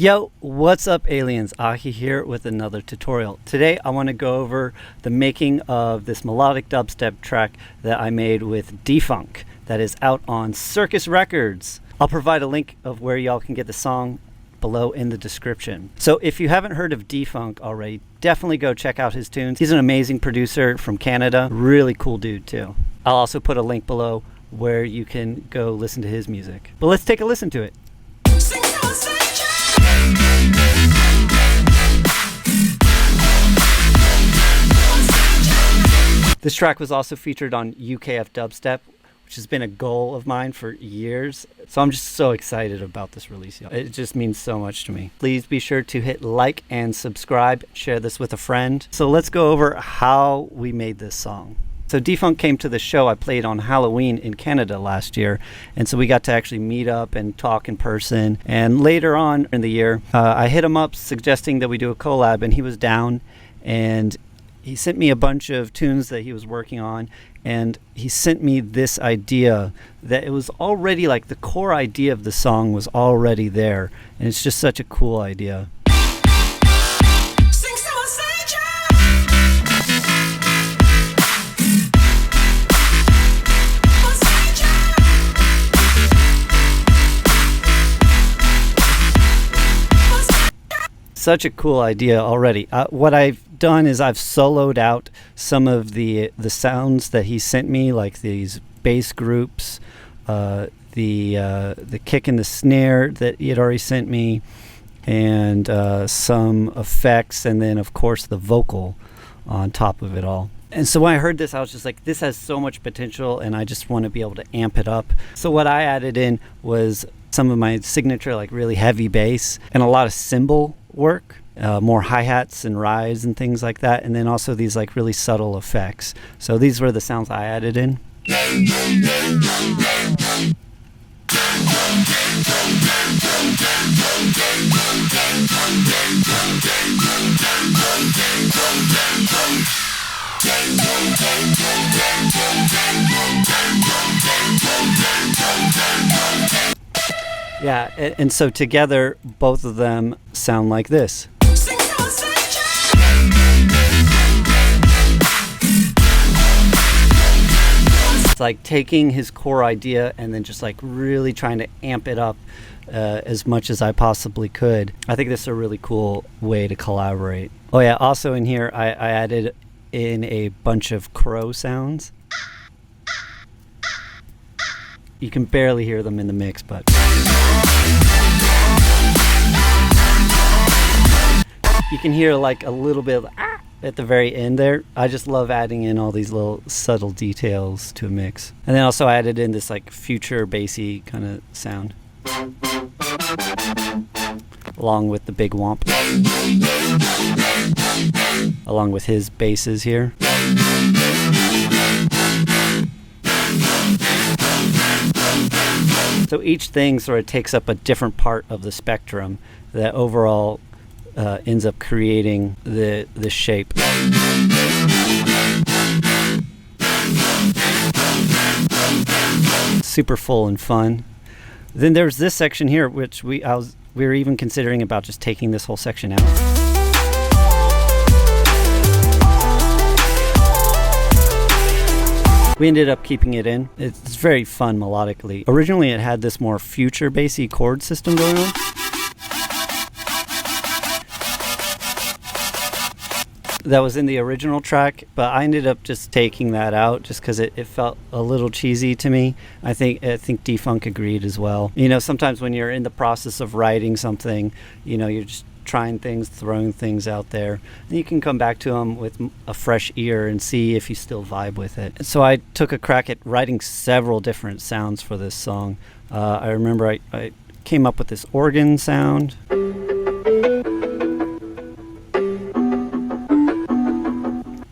Yo, what's up aliens? Ahee here with another tutorial. Today I want to go over the making of this melodic dubstep track that I made with Defunk that is out on Circus Records. I'll provide a link of where y'all can get the song below in the description. So if you haven't heard of Defunk already, definitely go check out his tunes. He's an amazing producer from Canada, really cool dude too. I'll also put a link below where you can go listen to his music. But let's take a listen to it. This track was also featured on UKF Dubstep, which has been a goal of mine for years. So I'm just so excited about this release, y'all. It just means so much to me. Please be sure to hit like and subscribe, share this with a friend. So let's go over how we made this song. So Defunk came to the show I played on Halloween in Canada last year, and so we got to actually meet up and talk in person. And later on in the year, I hit him up suggesting that we do a collab, and he was down, and he sent me a bunch of tunes that he was working on, and he sent me this idea that it was already like the core idea of the song was already there, and it's just such a cool idea. Such a cool idea already. What I've done is I've soloed out some of the sounds that he sent me, like these bass groups, the kick and the snare that he had already sent me, and some effects, and then of course the vocal on top of it all. And so when I heard this, I was just like, this has so much potential, and I just want to be able to amp it up. So what I added in was some of my signature, like really heavy bass, and a lot of cymbal work, more hi-hats and rides and things like that, and then also these like really subtle effects. So these were the sounds I added in. Yeah, and so together, both of them sound like this. It's like taking his core idea and then just like really trying to amp it up as much as I possibly could. I think this is a really cool way to collaborate. Oh yeah, also in here, I added in a bunch of crow sounds. You can barely hear them in the mix, but you can hear like a little bit of at the very end there. I just love adding in all these little subtle details to a mix. And then also I added in this like future bassy kind of sound, along with the big womp, along with his basses here. So each thing sort of takes up a different part of the spectrum that overall ends up creating the shape. Super full and fun. Then there's this section here, which we were even considering about just taking this whole section out. We ended up keeping it in. It's very fun melodically. Originally it had this more future bassy chord system going on. That was in the original track, but I ended up just taking that out just because it felt a little cheesy to me. I think Defunk agreed as well. You know, sometimes when you're in the process of writing something, you know, you're just trying things, throwing things out there, and you can come back to them with a fresh ear and see if you still vibe with it. So I took a crack at writing several different sounds for this song. I remember I came up with this organ sound.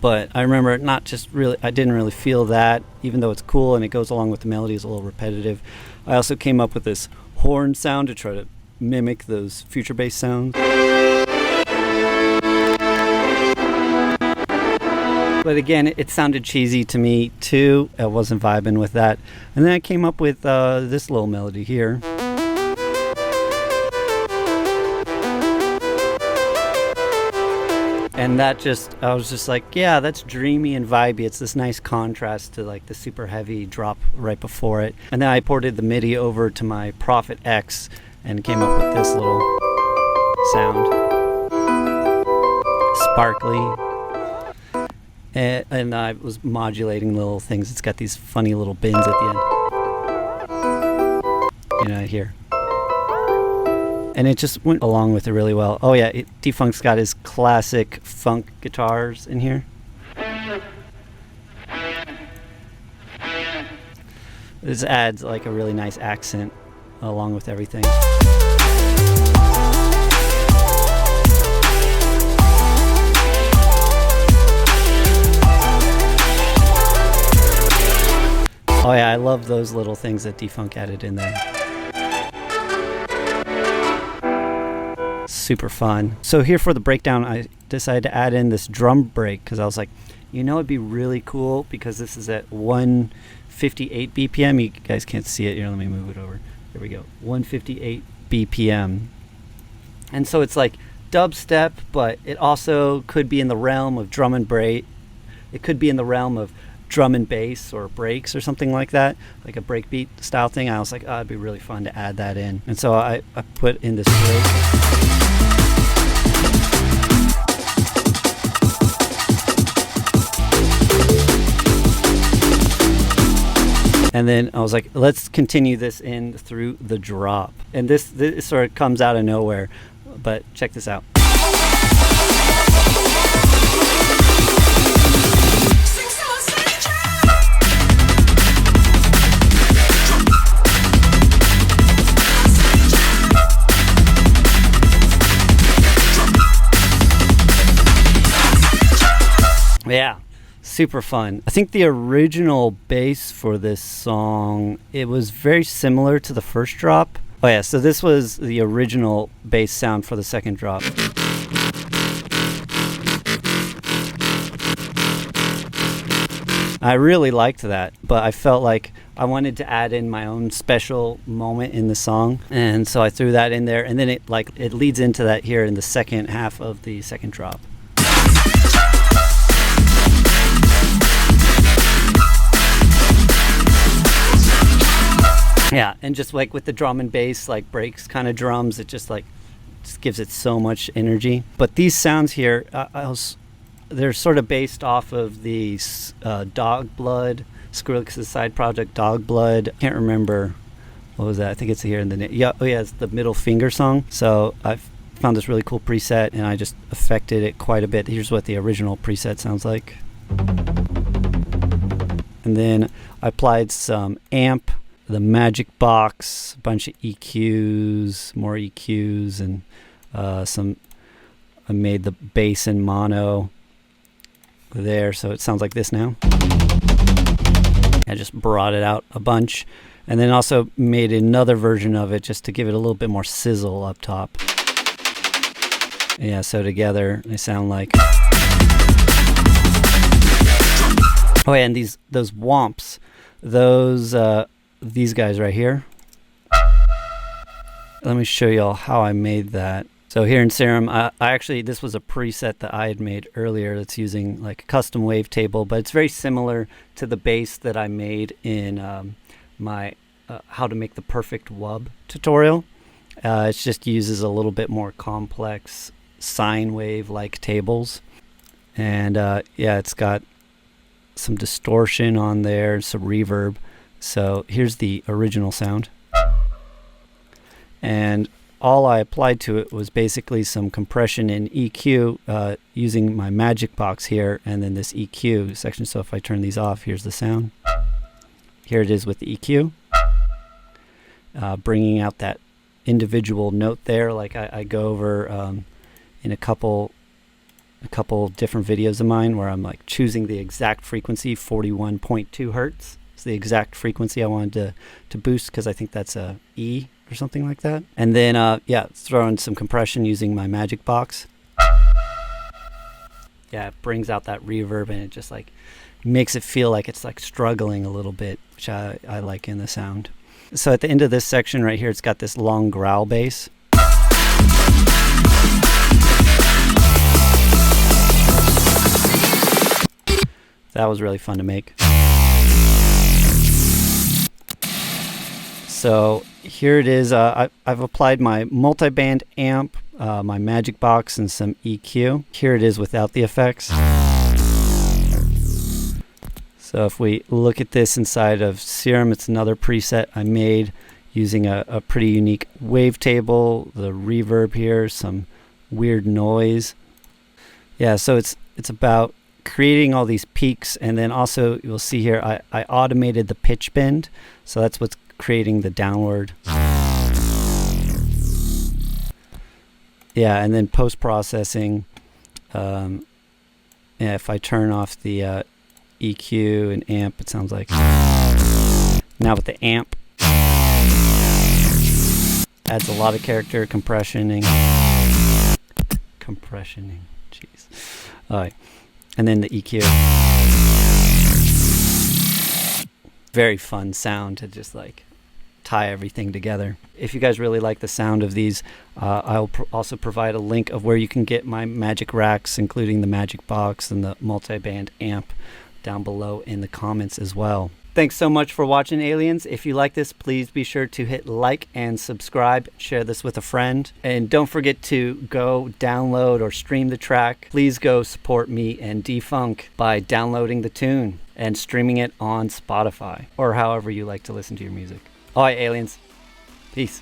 But I remember I didn't really feel that, even though it's cool and it goes along with the melody, it's a little repetitive. I also came up with this horn sound to try to mimic those future bass sounds. But again, it sounded cheesy to me too. I wasn't vibing with that. And then I came up with this little melody here. And that just, I was just like, yeah, that's dreamy and vibey. It's this nice contrast to like the super heavy drop right before it. And then I ported the MIDI over to my Prophet X and came up with this little sound. Sparkly. And I was modulating little things. It's got these funny little bins at the end. You know, here. And it just went along with it really well. Oh yeah, Defunct's got his classic funk guitars in here. This adds like a really nice accent along with everything. Oh yeah, I love those little things that Defunk added in there. Super fun. So here for the breakdown, I decided to add in this drum break because I was like, you know, it'd be really cool because this is at 158 BPM. You guys can't see it here. Let me move it over. There we go. 158 BPM. And so it's like dubstep, but it also could be in the realm of drum and break. It could be in the realm of drum and bass or breaks or something like that, like a breakbeat style thing. I was like, oh, it'd be really fun to add that in. And so I put in this break. And then I was like, let's continue this in through the drop. And this sort of comes out of nowhere, but check this out. Yeah. Super fun. I think the original bass for this song, it was very similar to the first drop. Oh yeah, so this was the original bass sound for the second drop. I really liked that, but I felt like I wanted to add in my own special moment in the song, and so I threw that in there, and then it leads into that here in the second half of the second drop. Yeah, and just like with the drum and bass, like breaks kind of drums, it just gives it so much energy. But these sounds here, they're sort of based off of the Dog Blood, Skrillex's side project, Dog Blood. Can't remember, what was that? I think it's here in the, it's the Middle Finger song. So I've found this really cool preset and I just affected it quite a bit. Here's what the original preset sounds like. And then I applied some amp, the Magic Box, a bunch of EQs, more EQs, and I made the bass in mono there, so it sounds like this now. I just brought it out a bunch, and then also made another version of it just to give it a little bit more sizzle up top. Yeah, so together they sound like. Oh yeah, and those womps, these guys right here. Let me show y'all how I made that. So here in Serum, I actually, this was a preset that I had made earlier that's using like a custom wavetable, but it's very similar to the bass that I made in my how to make the perfect wub tutorial. It just uses a little bit more complex sine wave like tables. And yeah, it's got some distortion on there, some reverb. So here's the original sound. And all I applied to it was basically some compression in EQ using my Magic Box here and then this EQ section. So if I turn these off, here's the sound. Here it is with the EQ. Bringing out that individual note there, like I go over in a couple different videos of mine where I'm like choosing the exact frequency, 41.2 hertz. The exact frequency I wanted to boost because I think that's a E or something like that. And then yeah, throw in some compression using my Magic Box. Yeah, it brings out that reverb and it just like makes it feel like it's like struggling a little bit, which I like in the sound. So at the end of this section right here, it's got this long growl bass. That was really fun to make. So here it is. I've applied my multi-band amp, my Magic Box, and some EQ. Here it is without the effects. So if we look at this inside of Serum, it's another preset I made using a pretty unique wavetable, the reverb here, some weird noise. Yeah, so it's about creating all these peaks, and then also you'll see here I automated the pitch bend, so that's what's creating the downward. Yeah, and then post-processing, if I turn off the EQ and amp, it sounds like. Now with the amp, adds a lot of character compressioning. Jeez. Alright, and then the EQ. Very fun sound to just like tie everything together. If you guys really like the sound of these, I'll also provide a link of where you can get my Magic Racks, including the Magic Box and the multi-band amp, down below in the comments as well. Thanks so much for watching, aliens. If you like this, please be sure to hit like and subscribe. Share this with a friend. And don't forget to go download or stream the track. Please go support me and Defunk by downloading the tune and streaming it on Spotify or however you like to listen to your music. All right, aliens. Peace.